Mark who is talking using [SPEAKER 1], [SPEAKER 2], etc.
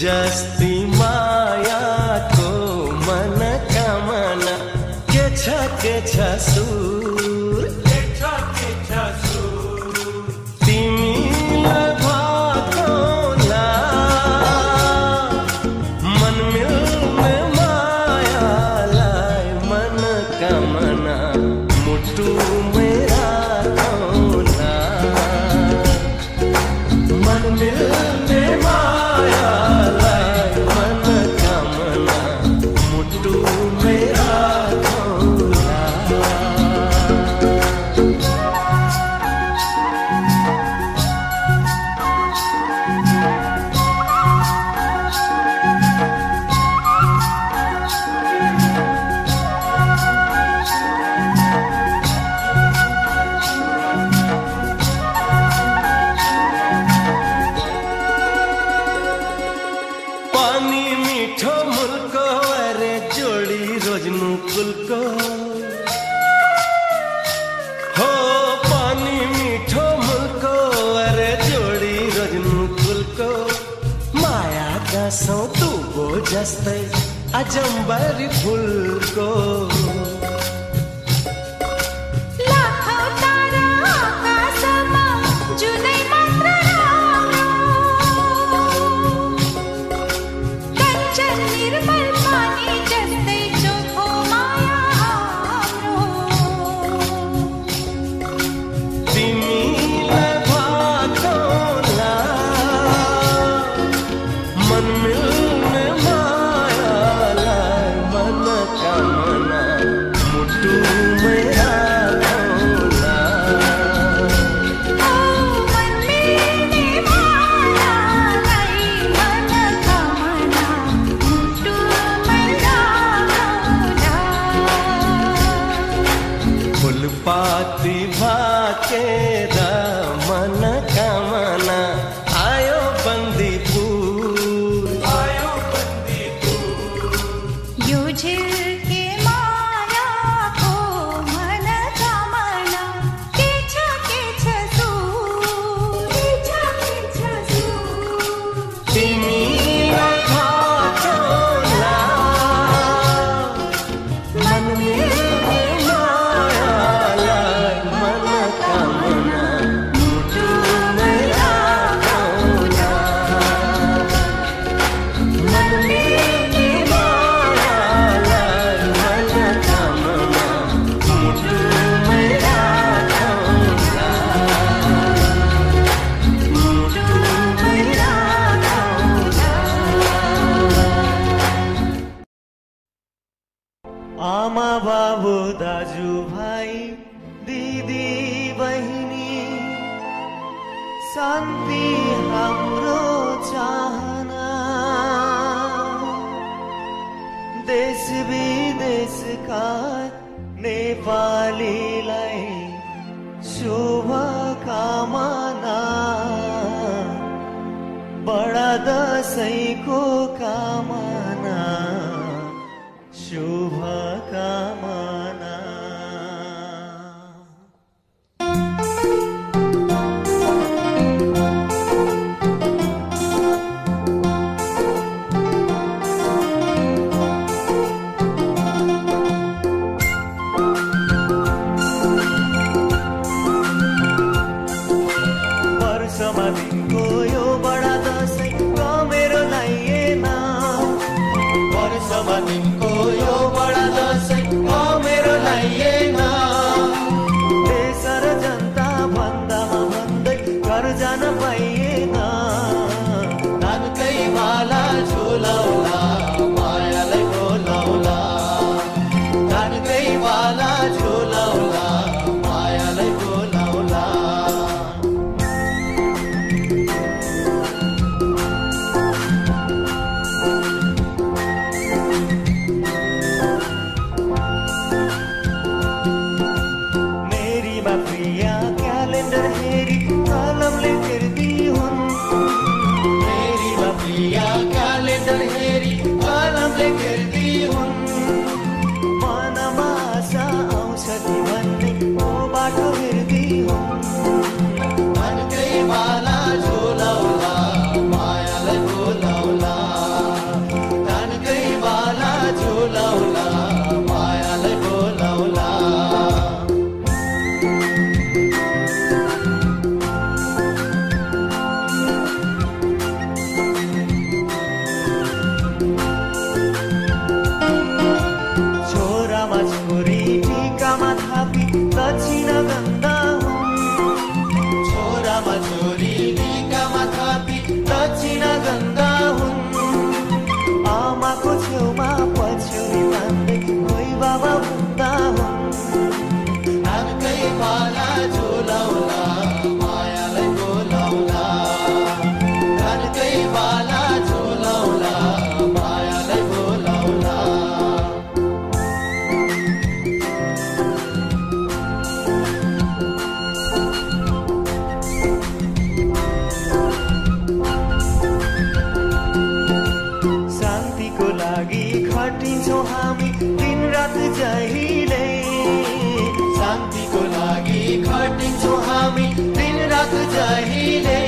[SPEAKER 1] जस्ती मायाको मन कामना के छ सुर तिमीलाई भाकोला मन मिल्ने मायालाई मन कामना मुटुमै राखौला मन मिल्ने मायालाई मन कामना मुटुमै राखौला पानी मीठो मुल्को अरे जोड़ी रोजनु कुलको हो पानी मीठो मुल्को अरे जोड़ी रोजनु कुलको माया कसौ तुबो जस्तै अजम्बरी फुलको
[SPEAKER 2] लाखौं तारा आकाशमा जुनै मात्र कंचन निर्मल पानी जस्तै चोखो माया हाम्रो
[SPEAKER 1] तिमीलाई भाकोला मन मिल्ने मायालाई मन कामना मुटुमै राखौला
[SPEAKER 2] मन मिल्ने मायालाई मन कामना मुटुमै राखौला
[SPEAKER 1] फुलपाती भाकेर मन कामना आयो बन्दीपुर
[SPEAKER 2] यो झिल्के मायाको मन कामना के छ सुर
[SPEAKER 1] तिमीलाई भाकोला मन मिल्ने मायालाई मन कामना मुटुमै राखौला मन मिल्ने मायालाई मन कामना मुटुमै राखौला मुटुमै राखौला
[SPEAKER 3] आमा बाबु दाजु भाइ दिदी बहिनी शान्ति हाम्रो चाहना देश विदेशका नेपालीलाई शुभकामना बडा दशैँको कामना शुभकामना वर्षमा दिनको यो बडा दशैँ मेरो लाइएन वर्षमा दिनको यो बडा दशैँ मेरो लाइएन देश र जनता भन्दामा भन्दै घर जान पाइएन नानकै माला झुलाउला मायालाई बोलाउला नानकै माला झुलाउला मायालाई बोलाउला मेरीमा प्रिया क्यालेन्डर हेरी कलमले फेर्दी हुन् मेरीमा प्रिया क्यालेन्डर हेरी कलमले फेर्दी हुन् मनमा आशा आउँछ कि भन्ने ओ बाटो हेर्दी हुन् मनकै माला झुलाउला मायालाई बोलाउला छोरी निकामा थापी दक्षिणा गन्दा हुन् आमाको छेउमा पछ्यौरी मान्दै कोही बाबा हुँदा हुन् नानकै माला झुलाउला मायालाई बोलाउला नानकै माला झुलाउला मायालाई बोलाउला शान्तिको लागि खटिन्छौँ हामी दिन रात जहिले शान्तिको लागि खटिन्छौँ हामी दिन रात जहिले